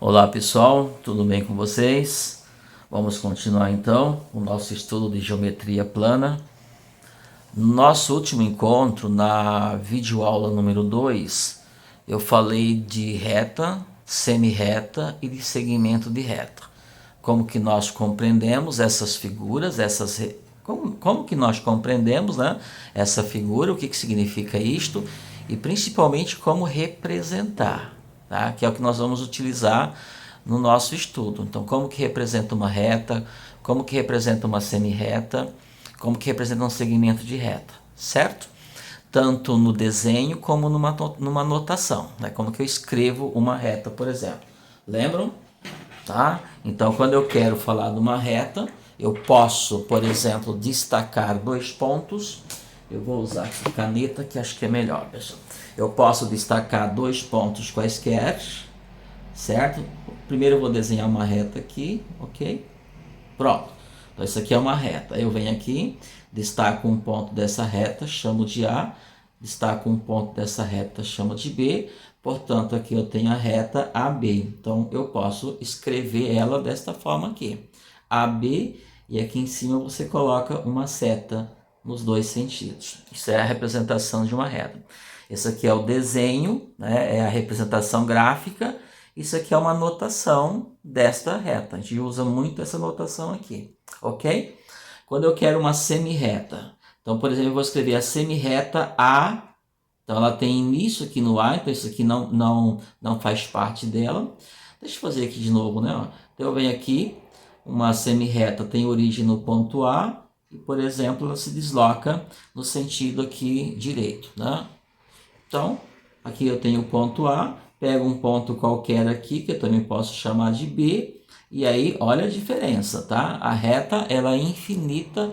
Olá pessoal, tudo bem com vocês? Vamos continuar então o nosso estudo de geometria plana. No nosso último encontro, na videoaula número 2, eu falei de reta, semi-reta e de segmento de reta. Como que nós compreendemos essas figuras, como que nós compreendemos, né, essa figura, o que significa isto e principalmente como representar. Tá? Que é o que nós vamos utilizar no nosso estudo. Então, como que representa uma reta, como que representa uma semi-reta, como que representa um segmento de reta, certo? Tanto no desenho como numa notação, né? Como que eu escrevo uma reta, por exemplo. Lembram? Tá? Então, quando eu quero falar de uma reta, eu posso, por exemplo, destacar dois pontos. Eu vou usar aqui caneta, que acho que é melhor, pessoal. Eu posso destacar dois pontos quaisquer, certo? Primeiro eu vou desenhar uma reta aqui, ok? Pronto. Então isso aqui é uma reta. Eu venho aqui, destaco um ponto dessa reta, chamo de A. Destaco um ponto dessa reta, chamo de B. Portanto, aqui eu tenho a reta AB. Então, eu posso escrever ela desta forma aqui. AB, e aqui em cima você coloca uma seta nos dois sentidos. Isso é a representação de uma reta. Esse aqui é o desenho, né? É a representação gráfica. Isso aqui é uma notação desta reta. A gente usa muito essa notação aqui, ok? Quando eu quero uma semi-reta, então, por exemplo, eu vou escrever a semi-reta A. Então, ela tem início aqui no A, então isso aqui não faz parte dela. Deixa eu fazer aqui de novo, né? Então, eu venho aqui, uma semi-reta tem origem no ponto A, e, por exemplo, ela se desloca no sentido aqui direito, né? Então, aqui eu tenho o ponto A, pego um ponto qualquer aqui, que eu também posso chamar de B, e aí, olha a diferença, tá? A reta, ela é infinita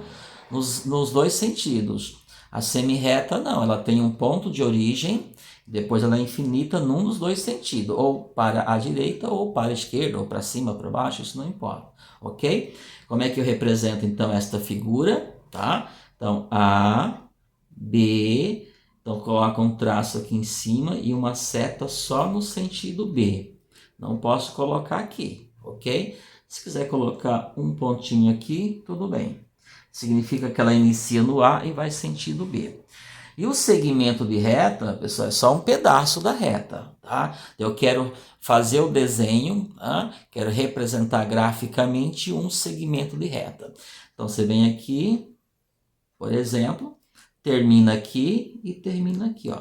nos dois sentidos. A semi-reta, não, ela tem um ponto de origem, depois ela é infinita num dos dois sentidos, ou para a direita, ou para a esquerda, ou para cima, para baixo, isso não importa, ok? Como é que eu represento, então, esta figura, tá? Então, A, B... Então, coloca um traço aqui em cima e uma seta só no sentido B. Não posso colocar aqui, ok? Se quiser colocar um pontinho aqui, tudo bem. Significa que ela inicia no A e vai sentido B. E o segmento de reta, pessoal, é só um pedaço da reta, tá? Eu quero fazer o desenho, tá? Quero representar graficamente um segmento de reta. Então, você vem aqui, por exemplo, termina aqui e termina aqui, ó,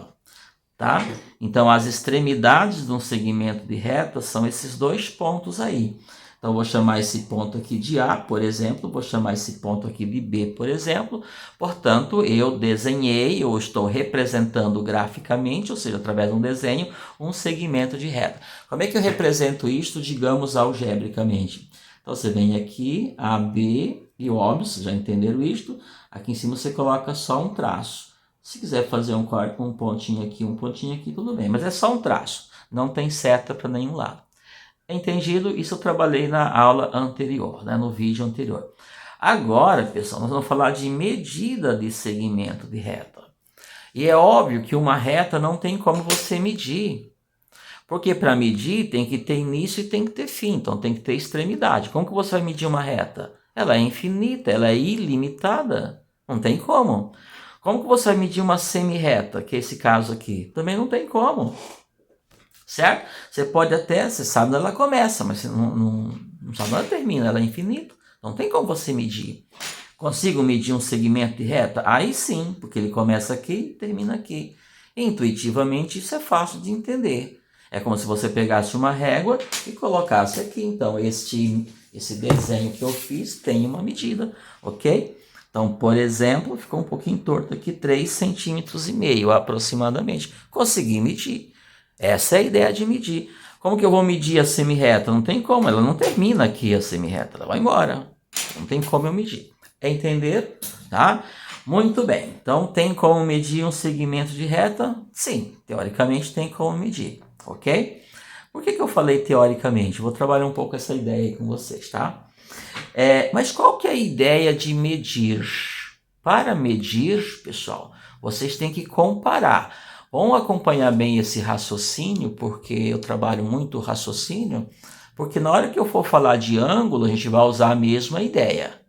tá? Então, as extremidades de um segmento de reta são esses dois pontos aí. Então, eu vou chamar esse ponto aqui de A, por exemplo, vou chamar esse ponto aqui de B, por exemplo. Portanto, eu desenhei, eu estou representando graficamente, ou seja, através de um desenho, um segmento de reta. Como é que eu represento isto, digamos, algebricamente? Então, você vem aqui, AB, e óbvio, vocês já entenderam isto. Aqui em cima você coloca só um traço. Se quiser fazer um pontinho aqui, tudo bem. Mas é só um traço. Não tem seta para nenhum lado. Entendido? Isso eu trabalhei na aula anterior, né? No vídeo anterior. Agora, pessoal, nós vamos falar de medida de segmento de reta. E é óbvio que uma reta não tem como você medir. Porque para medir tem que ter início e tem que ter fim. Então tem que ter extremidade. Como que você vai medir uma reta? Ela é infinita, ela é ilimitada. Não tem como. Como que você vai medir uma semi-reta, que é esse caso aqui? Também não tem como. Certo? Você pode até, você sabe onde ela começa, mas você não sabe onde ela termina, ela é infinita. Não tem como você medir. Consigo medir um segmento de reta? Aí sim, porque ele começa aqui e termina aqui. Intuitivamente isso é fácil de entender. É como se você pegasse uma régua e colocasse aqui. Então, esse desenho que eu fiz tem uma medida, ok? Então, por exemplo, ficou um pouquinho torto aqui, 3,5 centímetros aproximadamente. Consegui medir. Essa é a ideia de medir. Como que eu vou medir a semi-reta? Não tem como, ela não termina aqui a semi-reta, ela vai embora. Não tem como eu medir. É entender? Tá? Muito bem. Então, tem como medir um segmento de reta? Sim, teoricamente tem como medir, ok? Por que eu falei teoricamente? Vou trabalhar um pouco essa ideia aí com vocês, tá? Mas qual que é a ideia de medir? Para medir, pessoal, vocês têm que comparar. Vamos acompanhar bem esse raciocínio, porque eu trabalho muito raciocínio, porque na hora que eu for falar de ângulo, a gente vai usar a mesma ideia.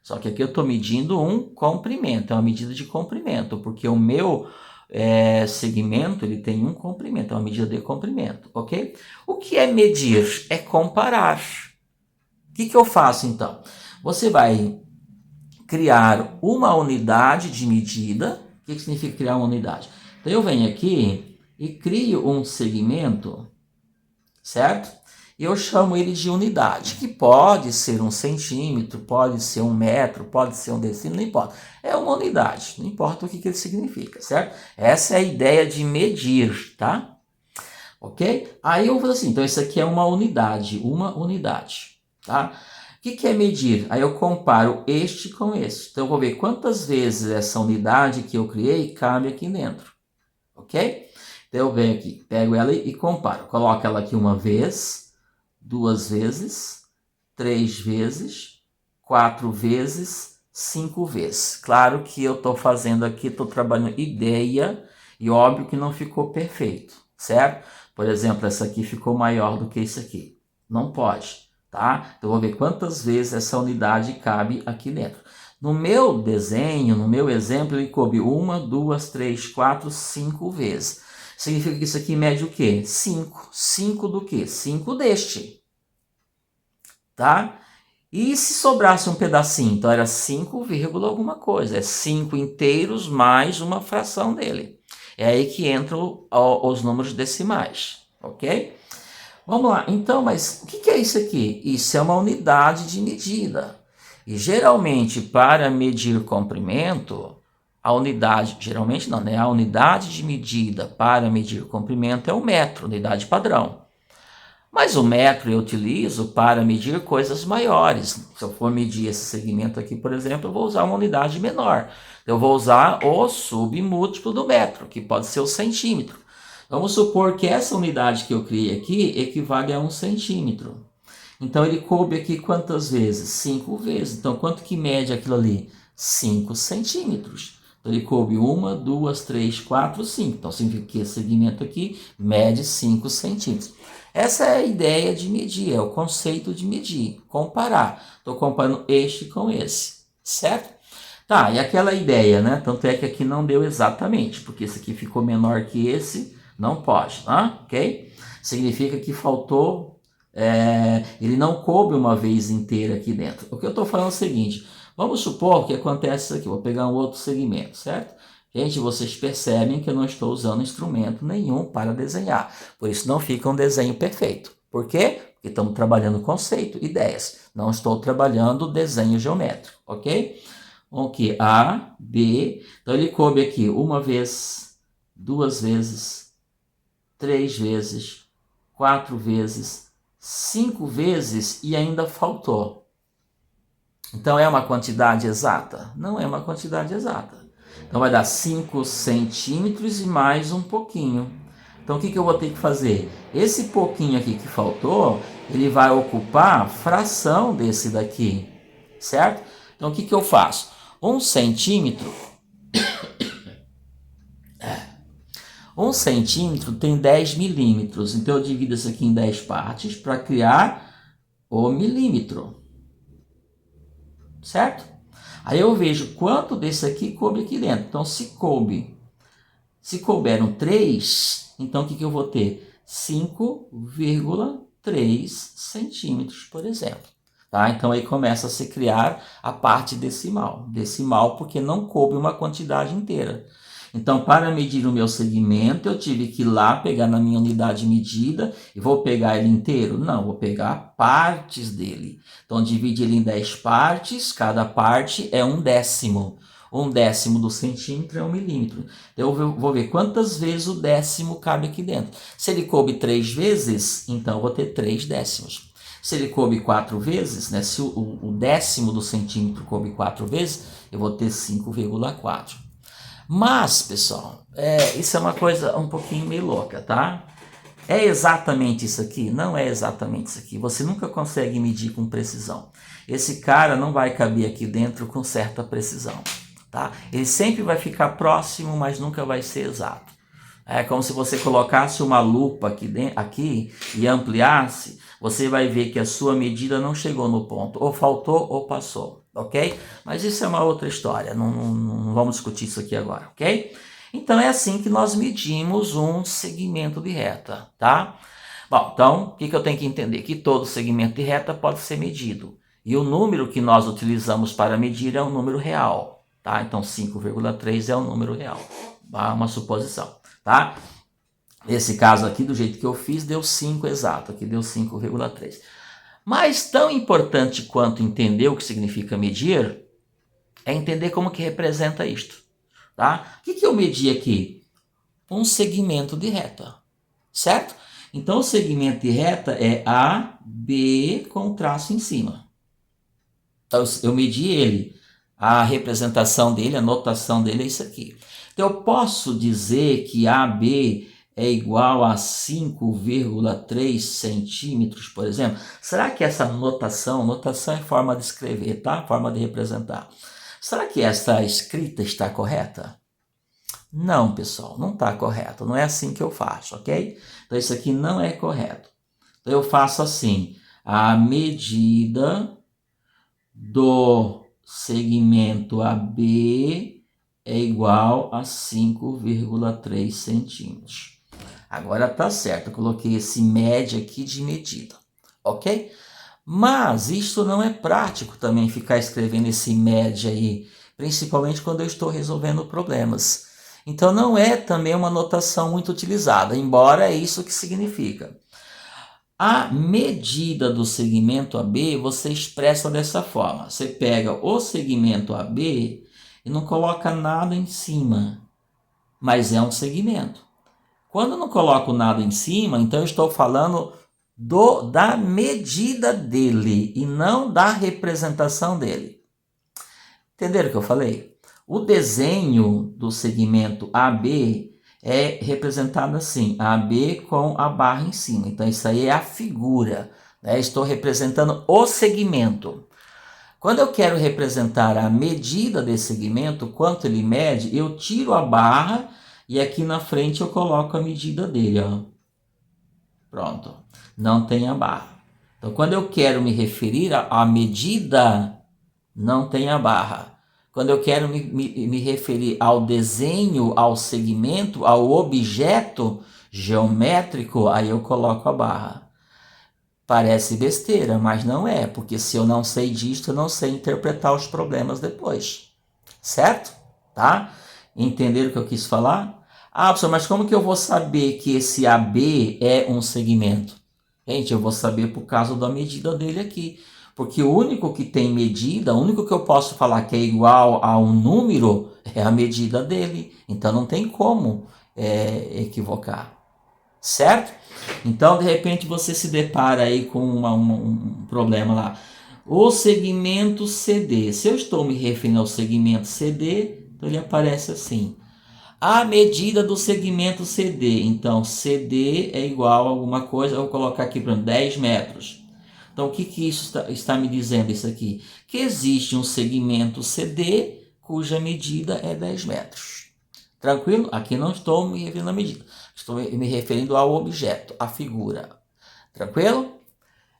Só que aqui eu estou medindo um comprimento, é uma medida de comprimento, porque o meu segmento ele tem um comprimento, é uma medida de comprimento, ok? O que é medir? É comparar. O que eu faço então? Você vai criar uma unidade de medida. O que significa criar uma unidade? Então eu venho aqui e crio um segmento, certo? E eu chamo ele de unidade, que pode ser 1 centímetro, pode ser 1 metro, pode ser 1 decímetro, não importa. É uma unidade, não importa o que ele significa, certo? Essa é a ideia de medir, tá? Ok? Aí eu vou assim, então isso aqui é uma unidade, tá? O que é medir? Aí eu comparo este com este. Então eu vou ver quantas vezes essa unidade que eu criei cabe aqui dentro, ok? Então eu venho aqui, pego ela e comparo. Coloco ela aqui uma vez, 2 vezes, 3 vezes, 4 vezes, 5 vezes. Claro que eu estou fazendo aqui, estou trabalhando ideia e óbvio que não ficou perfeito, certo? Por exemplo, essa aqui ficou maior do que isso aqui. Não pode, tá? Então, eu vou ver quantas vezes essa unidade cabe aqui dentro. No meu desenho, no meu exemplo, ele coube 1, 2, 3, 4, 5 vezes. Significa que isso aqui mede o quê? 5. 5 do quê? 5 deste. Tá? E se sobrasse um pedacinho? Então era 5, alguma coisa. É 5 inteiros mais uma fração dele. É aí que entram os números decimais. Ok? Vamos lá. Então, mas o que é isso aqui? Isso é uma unidade de medida. E geralmente, para medir comprimento, a unidade, geralmente não, né? A unidade de medida para medir comprimento é o metro, unidade padrão. Mas o metro eu utilizo para medir coisas maiores. Se eu for medir esse segmento aqui, por exemplo, eu vou usar uma unidade menor. Eu vou usar o submúltiplo do metro, que pode ser o centímetro. Vamos supor que essa unidade que eu criei aqui equivale a 1 centímetro. Então ele coube aqui quantas vezes? 5 vezes. Então quanto que mede aquilo ali? 5 centímetros. Então ele coube 1, 2, 3, 4, 5. Então significa que esse segmento aqui mede 5 centímetros. Essa é a ideia de medir, é o conceito de medir, comparar. Estou comparando este com esse, certo? Tá, e aquela ideia, né? Tanto é que aqui não deu exatamente, porque esse aqui ficou menor que esse, não pode, tá? Ok? Significa que faltou, ele não coube uma vez inteira aqui dentro. O que eu estou falando é o seguinte, vamos supor que acontece isso aqui, vou pegar um outro segmento, certo? Gente, vocês percebem que eu não estou usando instrumento nenhum para desenhar. Por isso não fica um desenho perfeito. Por quê? Porque estamos trabalhando conceito, ideias. Não estou trabalhando desenho geométrico, ok? Ok, A, B. Então ele coube aqui 1 vez, 2 vezes, 3 vezes, 4 vezes, 5 vezes e ainda faltou. Então é uma quantidade exata? Não é uma quantidade exata. Então vai dar 5 centímetros e mais um pouquinho. Então o que eu vou ter que fazer? Esse pouquinho aqui que faltou, ele vai ocupar a fração desse daqui, certo? Então o que eu faço? 1 centímetro, 1 centímetro tem 10 milímetros. Então eu divido isso aqui em 10 partes para criar o milímetro, certo? Aí eu vejo quanto desse aqui coube aqui dentro. Então, se couberam 3, então o que eu vou ter? 5,3 centímetros, por exemplo. Tá? Então, aí começa a se criar a parte decimal. Decimal porque não coube uma quantidade inteira. Então, para medir o meu segmento, eu tive que ir lá pegar na minha unidade de medida e vou pegar ele inteiro? Não, vou pegar partes dele. Então, divide ele em 10 partes, cada parte é 1/10. 1/10 do centímetro é 1 milímetro. Então, eu vou ver quantas vezes o décimo cabe aqui dentro. Se ele coube 3 vezes, então eu vou ter 3 décimos. Se ele coube 4 vezes, né, se o décimo do centímetro coube 4 vezes, eu vou ter 5,4. Mas, pessoal, isso é uma coisa um pouquinho meio louca, tá? É exatamente isso aqui? Não é exatamente isso aqui. Você nunca consegue medir com precisão. Esse cara não vai caber aqui dentro com certa precisão, tá? Ele sempre vai ficar próximo, mas nunca vai ser exato. É como se você colocasse uma lupa aqui e ampliasse, você vai ver que a sua medida não chegou no ponto, ou faltou ou passou, ok? Mas isso é uma outra história, não vamos discutir isso aqui agora, ok? Então é assim que nós medimos um segmento de reta, tá? Bom, então o que eu tenho que entender? Que todo segmento de reta pode ser medido. E o número que nós utilizamos para medir é um número real, tá? Então 5,3 é um número real, tá? Uma suposição, tá? Nesse caso aqui, do jeito que eu fiz, deu 5 exato, aqui deu 5,3. Mas tão importante quanto entender o que significa medir, é entender como que representa isto, tá? O que eu medi aqui? Um segmento de reta, certo? Então o segmento de reta é AB com traço em cima. Então eu medi ele, a representação dele, a notação dele é isso aqui. Então eu posso dizer que AB é igual a 5,3 centímetros, por exemplo. Será que essa notação é forma de escrever, tá? Forma de representar. Será que essa escrita está correta? Não, pessoal, não está correto. Não é assim que eu faço, ok? Então isso aqui não é correto. Então eu faço assim, a medida do segmento AB é igual a 5,3 centímetros. Agora tá certo, eu coloquei esse média aqui de medida, ok? Mas isso não é prático também ficar escrevendo esse média aí, principalmente quando eu estou resolvendo problemas. Então não é também uma notação muito utilizada, embora é isso que significa. A medida do segmento AB você expressa dessa forma. Você pega o segmento AB e não coloca nada em cima, mas é um segmento. Quando eu não coloco nada em cima, então eu estou falando da medida dele e não da representação dele. Entenderam o que eu falei? O desenho do segmento AB é representado assim, AB com a barra em cima. Então isso aí é a figura, né? Estou representando o segmento. Quando eu quero representar a medida desse segmento, quanto ele mede, eu tiro a barra e aqui na frente eu coloco a medida dele, ó. Pronto, não tem a barra. Então quando eu quero me referir à medida, não tem a barra. Quando eu quero me referir ao desenho, ao segmento, ao objeto geométrico, aí eu coloco a barra. Parece besteira, mas não é, porque se eu não sei disso, eu não sei interpretar os problemas depois. Certo? Tá? Entenderam o que eu quis falar? Ah, professor, mas como que eu vou saber que esse AB é um segmento? Gente, eu vou saber por causa da medida dele aqui. Porque o único que tem medida, o único que eu posso falar que é igual a um número é a medida dele. Então não tem como equivocar. Certo? Então, de repente, você se depara aí com um problema lá. O segmento CD. Se eu estou me referindo ao segmento CD, então ele aparece assim. A medida do segmento CD. Então, CD é igual a alguma coisa. Eu vou colocar aqui para 10 metros. Então, o que isso está me dizendo isso aqui? Que existe um segmento CD cuja medida é 10 metros. Tranquilo? Aqui não estou me referindo à medida. Estou me referindo ao objeto, à figura. Tranquilo?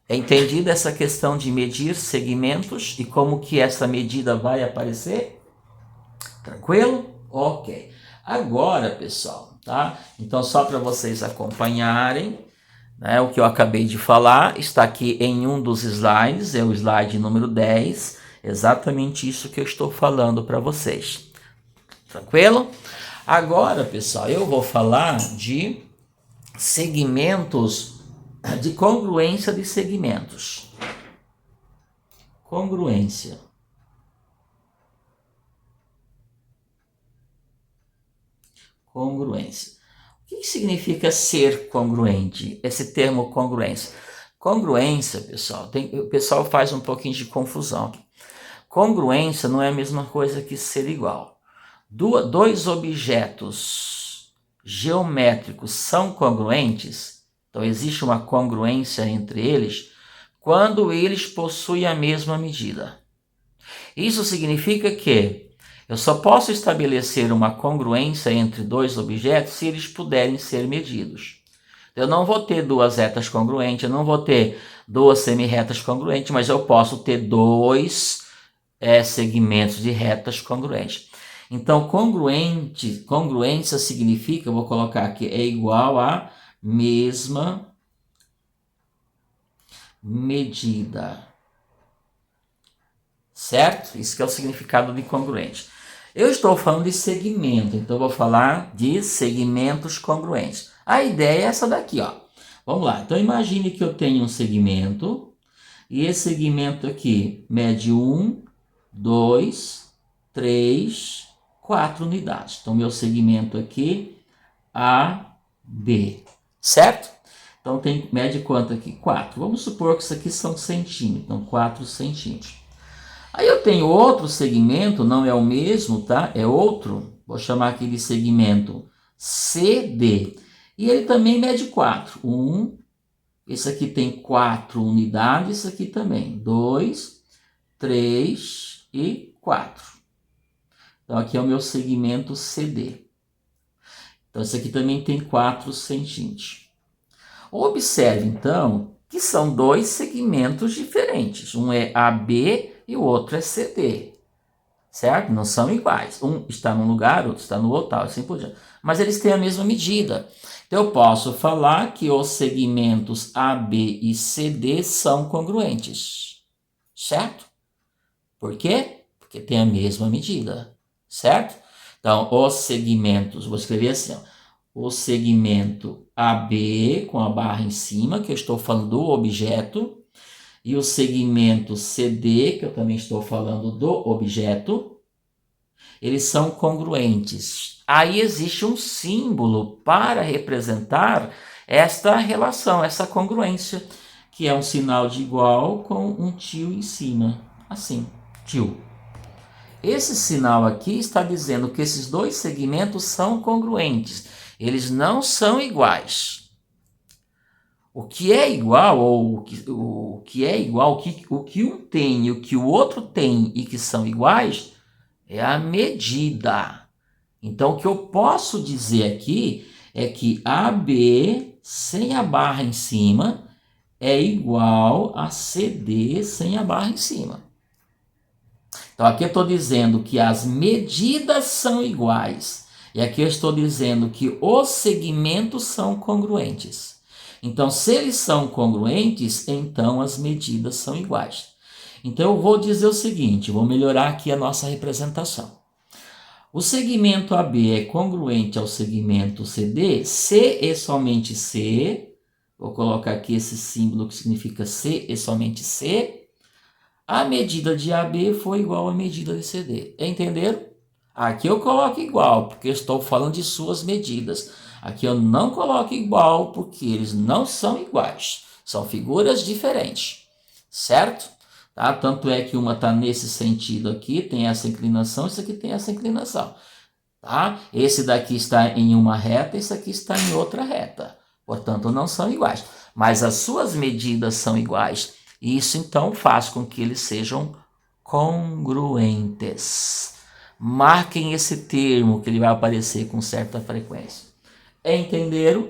É entendida essa questão de medir segmentos e como que essa medida vai aparecer? Tranquilo? Ok. Agora, pessoal, tá? Então, só para vocês acompanharem, né, o que eu acabei de falar está aqui em um dos slides, é o slide número 10, exatamente isso que eu estou falando para vocês. Tranquilo? Agora, pessoal, eu vou falar de segmentos, de congruência de segmentos. Congruência. Congruência. O que significa ser congruente? Esse termo congruência. Congruência, pessoal, o pessoal faz um pouquinho de confusão aqui. Congruência não é a mesma coisa que ser igual. Dois objetos geométricos são congruentes, então existe uma congruência entre eles quando eles possuem a mesma medida. Isso significa que Eu só posso estabelecer uma congruência entre dois objetos se eles puderem ser medidos. Eu não vou ter duas retas congruentes, eu não vou ter duas semirretas congruentes, mas eu posso ter dois segmentos de retas congruentes. Então, congruência significa, eu vou colocar aqui, é igual a mesma medida. Certo? Isso que é o significado de congruente. Eu estou falando de segmento, então eu vou falar de segmentos congruentes. A ideia é essa daqui, ó. Vamos lá. Então imagine que eu tenho um segmento e esse segmento aqui mede 1, 2, 3, 4 unidades. Então meu segmento aqui AB, certo? Então mede quanto aqui? 4. Vamos supor que isso aqui são centímetros, então 4 centímetros. Aí eu tenho outro segmento, não é o mesmo, tá? É outro, vou chamar aqui de segmento CD. E ele também mede 4. 1, esse aqui tem 4 unidades, esse aqui também. 2, 3 e 4. Então aqui é o meu segmento CD. Então esse aqui também tem 4 centímetros. Observe então que são dois segmentos diferentes. Um é AB e o outro é CD, certo? Não são iguais. Um está num lugar, outro está no outro, assim por diante. Mas eles têm a mesma medida. Então eu posso falar que os segmentos AB e CD são congruentes, certo? Por quê? Porque tem a mesma medida, certo? Então os segmentos, vou escrever assim, ó, o segmento AB com a barra em cima, que eu estou falando do objeto, e o segmento CD, que eu também estou falando do objeto, eles são congruentes. Aí existe um símbolo para representar esta relação, essa congruência, que é um sinal de igual com um tio em cima, assim, tio. Esse sinal aqui está dizendo que esses dois segmentos são congruentes, eles não são iguais. O que é igual, ou o que é igual, o que um tem e o que o outro tem e que são iguais, é a medida. Então, o que eu posso dizer aqui é que AB sem a barra em cima é igual a CD sem a barra em cima. Então, aqui eu estou dizendo que as medidas são iguais. E aqui eu estou dizendo que os segmentos são congruentes. Então, se eles são congruentes, então as medidas são iguais. Então, eu vou dizer o seguinte, vou melhorar aqui a nossa representação. O segmento AB é congruente ao segmento CD, C e somente C. Vou colocar aqui esse símbolo que significa C e somente C. A medida de AB foi igual à medida de CD. Entenderam? Aqui eu coloco igual, porque eu estou falando de suas medidas. Aqui eu não coloco igual, porque eles não são iguais. São figuras diferentes, certo? Tá? Tanto é que uma está nesse sentido aqui, tem essa inclinação, esse aqui tem essa inclinação. Tá? Esse daqui está em uma reta, esse aqui está em outra reta. Portanto, não são iguais. Mas as suas medidas são iguais. E isso, então, faz com que eles sejam congruentes. Marquem esse termo, que ele vai aparecer com certa frequência. Entenderam?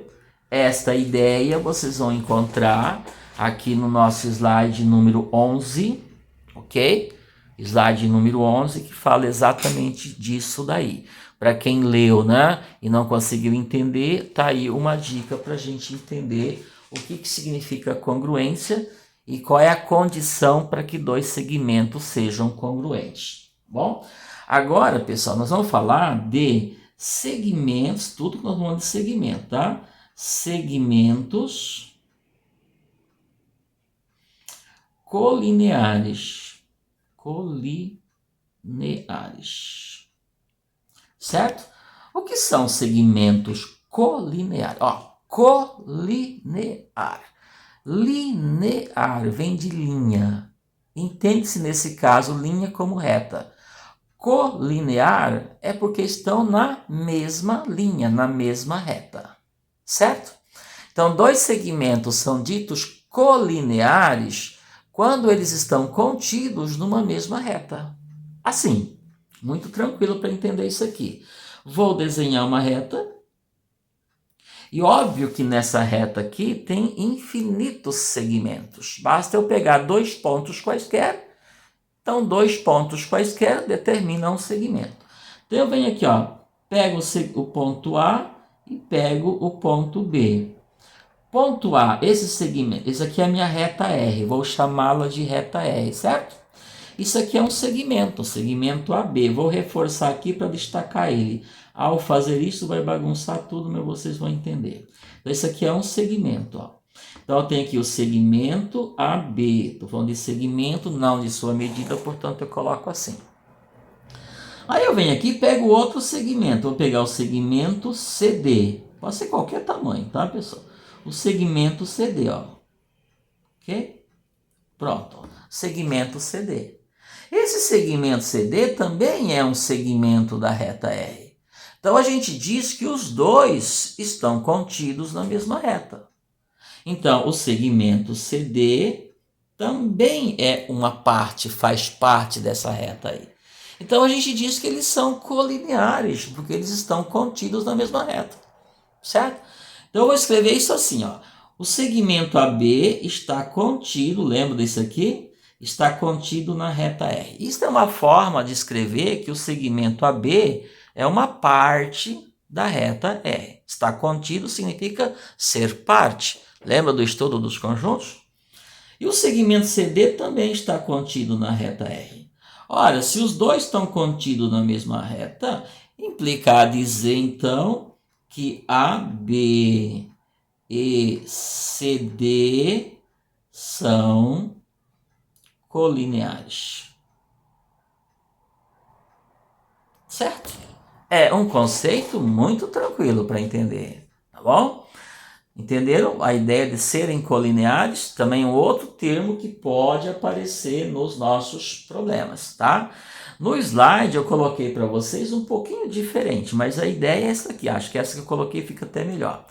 Esta ideia vocês vão encontrar aqui no nosso slide número 11, ok? Slide número 11, que fala exatamente disso daí. Para quem leu, né, e não conseguiu entender, tá aí uma dica para a gente entender o que significa congruência e qual é a condição para que dois segmentos sejam congruentes. Bom, agora, pessoal, nós vamos falar de segmentos, tudo que nós vamos de segmento, tá? Segmentos colineares. Colineares. Certo? O que são segmentos colineares? Ó, colinear. Linear vem de linha. Entende-se nesse caso linha como reta. Colinear é porque estão na mesma linha, na mesma reta. Certo? Então, dois segmentos são ditos colineares quando eles estão contidos numa mesma reta. Assim, Muito tranquilo para entender isso aqui. Vou desenhar uma reta. E óbvio que nessa reta aqui tem infinitos segmentos. Basta eu pegar 2 pontos quaisquer. Então, 2 pontos quaisquer determinam um segmento. Então, eu venho aqui, ó, pego o ponto A e pego o ponto B. Ponto A, esse segmento, esse aqui é a minha reta R, vou chamá-la de reta R, certo? Isso aqui é um segmento AB. Vou reforçar aqui para destacar ele. Ao fazer isso, vai bagunçar tudo, mas vocês vão entender. Então, esse aqui é um segmento, ó. Então, eu tenho aqui o segmento AB. Estou falando de segmento, não de sua medida, portanto, eu coloco assim. Aí eu venho aqui e pego outro segmento. Vou pegar o segmento CD. Pode ser qualquer tamanho, tá, pessoal? O segmento CD, ó. Ok? Pronto. Ó. Segmento CD. Esse segmento CD também é um segmento da reta R. Então, a gente diz que os dois estão contidos na mesma reta. Então, o segmento CD também é uma parte, faz parte dessa reta aí. Então, a gente diz que eles são colineares, porque eles estão contidos na mesma reta, certo? Então, eu vou escrever isso assim, ó. O segmento AB está contido, lembra disso aqui? Está contido na reta R. Isso é uma forma de escrever que o segmento AB é uma parte da reta R. Está contido significa ser parte. Lembra do estudo dos conjuntos? E o segmento CD também está contido na reta R. Ora, se os dois estão contidos na mesma reta, implica a dizer, então, que AB e CD são colineares. Certo? É um conceito muito tranquilo para entender, tá bom? Entenderam a ideia de serem colineares? Também um outro termo que pode aparecer nos nossos problemas, tá? No slide eu coloquei para vocês um pouquinho diferente, mas a ideia é essa aqui. Acho que essa que eu coloquei fica até melhor.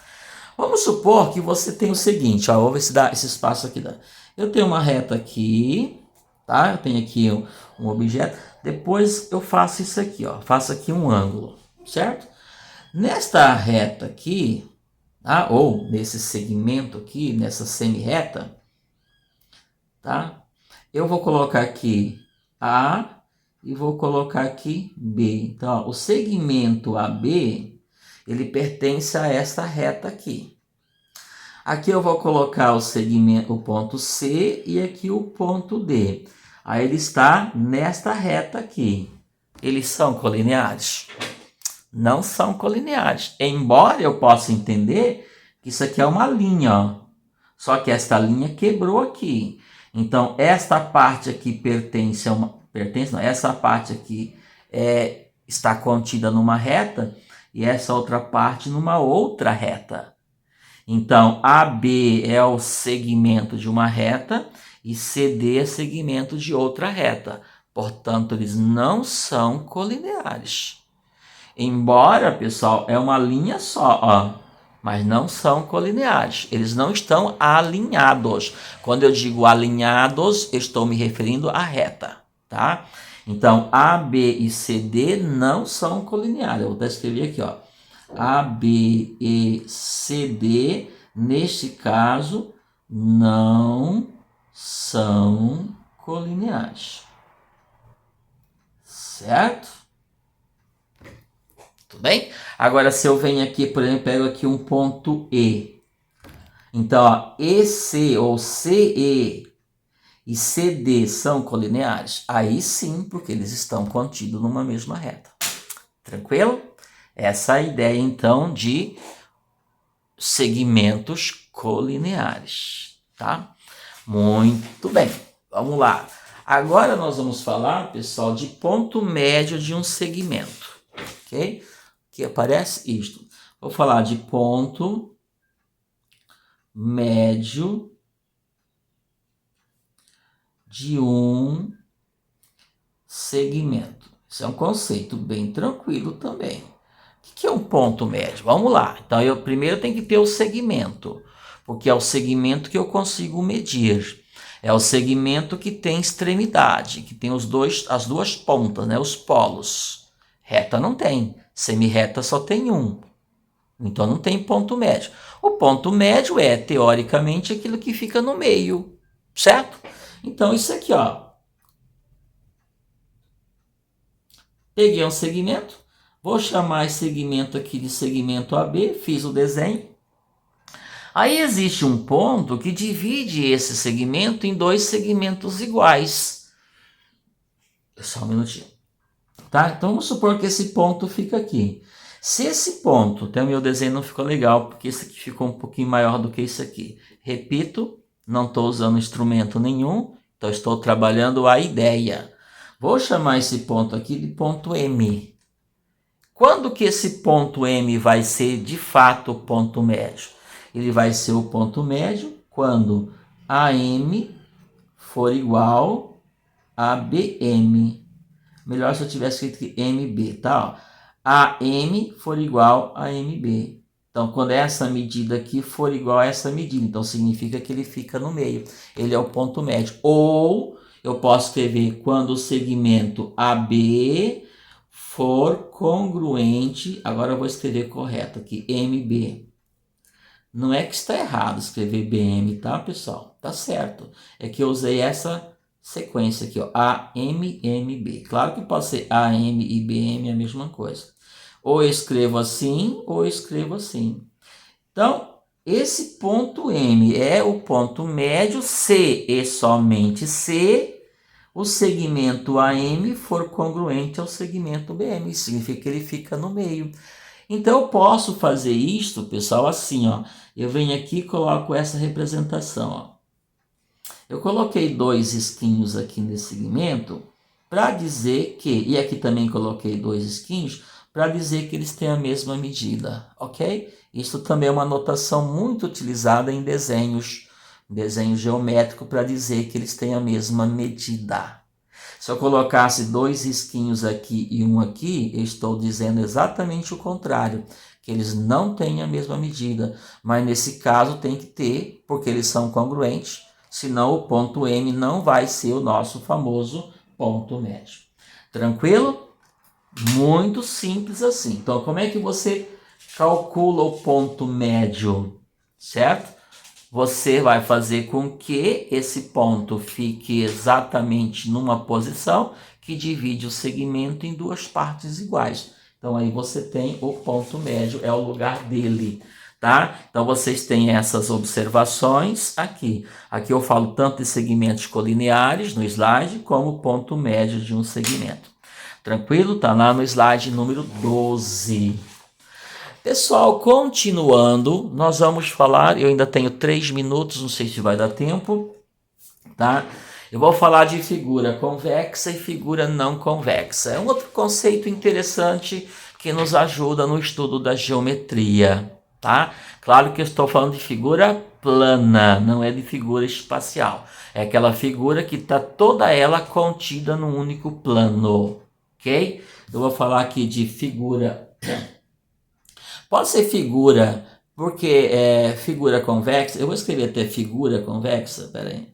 Vamos supor que você tem o seguinte, ó, vou ver se dá esse espaço aqui. Eu tenho uma reta aqui, tá? Eu tenho aqui um objeto. Depois eu faço isso aqui, ó. Faço aqui um ângulo, certo? Nesta reta aqui, tá? Ou nesse segmento aqui, nessa semi-reta, tá? Eu vou colocar aqui A e vou colocar aqui B. Então, ó, o segmento AB, ele pertence a esta reta aqui. Aqui eu vou colocar o segmento, o ponto C e aqui o ponto D. Aí ele está nesta reta aqui. Eles são colineares? Não são colineares. Embora eu possa entender que isso aqui é uma linha, ó. Só que esta linha quebrou aqui. Então, esta parte aqui pertence a uma... Pertence não, essa parte aqui está contida numa reta e essa outra parte numa outra reta. Então, AB é o segmento de uma reta e CD é segmento de outra reta. Portanto, eles não são colineares. Embora, pessoal, é uma linha só, ó, mas não são colineares. Eles não estão alinhados. Quando eu digo alinhados, estou me referindo à reta, tá? Então, AB e CD não são colineares. Eu vou até escrever aqui, ó. AB e CD, neste caso, não são colineares. Certo? Tudo bem? Agora, se eu venho aqui, por exemplo, pego aqui um ponto E. Então, ó, EC ou CE e CD são colineares? Aí sim, porque eles estão contidos numa mesma reta. Tranquilo? Essa é a ideia, então, de segmentos colineares, tá? Muito bem, vamos lá. Agora nós vamos falar, pessoal, de ponto médio de um segmento, ok? Que aparece isto. Vou falar de ponto médio de um segmento. Isso é um conceito bem tranquilo também. O que é um ponto médio? Vamos lá. Então, eu primeiro tenho que ter o segmento, porque é o segmento que eu consigo medir. É o segmento que tem extremidade, que tem as duas pontas, né? Os polos. Reta não tem. Semirreta só tem um. Então não tem ponto médio. O ponto médio é, teoricamente, aquilo que fica no meio, certo? Então isso aqui, ó. Peguei um segmento, vou chamar esse segmento aqui de segmento AB, fiz o desenho. Aí existe um ponto que divide esse segmento em dois segmentos iguais. Só um minutinho. Tá? Então vamos supor que esse ponto fica aqui. Se esse ponto, até o meu desenho não ficou legal, porque esse aqui ficou um pouquinho maior do que esse aqui. Repito, não estou usando instrumento nenhum, então estou trabalhando a ideia. Vou chamar esse ponto aqui de ponto M. Quando que esse ponto M vai ser de fato o ponto médio? Ele vai ser o ponto médio quando AM for igual a BM. Melhor se eu tivesse escrito aqui MB, tá? AM for igual a MB. Então, quando essa medida aqui for igual a essa medida, então significa que ele fica no meio. Ele é o ponto médio. Ou eu posso escrever quando o segmento AB for congruente. Agora eu vou escrever correto aqui, MB. Não é que está errado escrever BM, tá, pessoal? Tá certo. É que eu usei essa sequência aqui, ó, AMMB. Claro que pode ser AM e BM é a mesma coisa. Ou eu escrevo assim, ou eu escrevo assim. Então, esse ponto M é o ponto médio se e somente se o segmento AM for congruente ao segmento BM. Isso significa que ele fica no meio. Então, eu posso fazer isto, pessoal, assim, ó. Eu venho aqui e coloco essa representação, ó. Eu coloquei dois risquinhos aqui nesse segmento para dizer que, e aqui também coloquei dois risquinhos, para dizer que eles têm a mesma medida, ok? Isso também é uma notação muito utilizada em desenho geométrico para dizer que eles têm a mesma medida. Se eu colocasse dois risquinhos aqui e um aqui, eu estou dizendo exatamente o contrário, que eles não têm a mesma medida, mas nesse caso tem que ter, porque eles são congruentes, senão o ponto M não vai ser o nosso famoso ponto médio. Tranquilo? Muito simples assim. Então, como é que você calcula o ponto médio, certo? Você vai fazer com que esse ponto fique exatamente numa posição que divide o segmento em duas partes iguais. Então, aí você tem o ponto médio, é o lugar dele, tá? Então, vocês têm essas observações aqui. Aqui eu falo tanto de segmentos colineares no slide, como ponto médio de um segmento. Tranquilo? Tá lá no slide número 12. Pessoal, continuando, nós vamos falar, eu ainda tenho 3 minutos, não sei se vai dar tempo, tá? Eu vou falar de figura convexa e figura não convexa. É um outro conceito interessante que nos ajuda no estudo da geometria, tá? Claro que eu estou falando de figura plana, não é de figura espacial. É aquela figura que está toda ela contida num único plano, ok? Eu vou falar aqui de figura... Pode ser figura, porque é figura convexa. Eu vou escrever até figura convexa, peraí.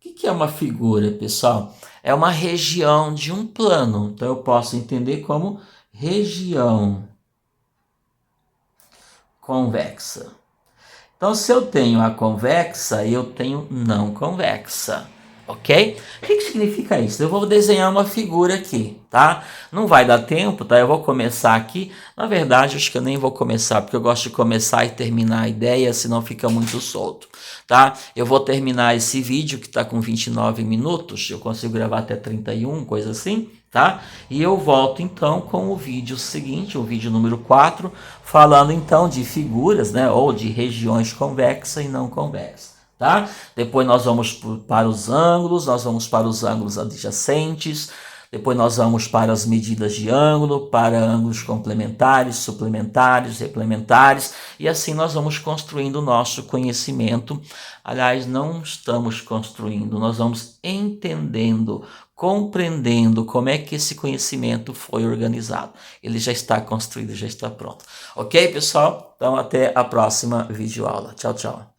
O que é uma figura, pessoal? É uma região de um plano. Então eu posso entender como região convexa. Então se eu tenho a convexa, eu tenho não convexa. Ok? O que significa isso? Eu vou desenhar uma figura aqui, tá? Não vai dar tempo, tá? Eu vou começar aqui. Na verdade, acho que eu nem vou começar, porque eu gosto de começar e terminar a ideia, senão fica muito solto, tá? Eu vou terminar esse vídeo, que tá com 29 minutos. Eu consigo gravar até 31, coisa assim, tá? E eu volto, então, com o vídeo seguinte, o vídeo número 4, falando, então, de figuras, né? Ou de regiões convexas e não convexas. Tá? Depois nós vamos para os ângulos adjacentes, Depois nós vamos para as medidas de ângulo, para ângulos complementares, suplementares, replementares, e assim nós vamos construindo o nosso conhecimento. Aliás, não estamos construindo, nós vamos entendendo, compreendendo como é que esse conhecimento foi organizado. Ele já está construído, já está pronto. Ok, pessoal? Então até a próxima videoaula. Tchau, tchau.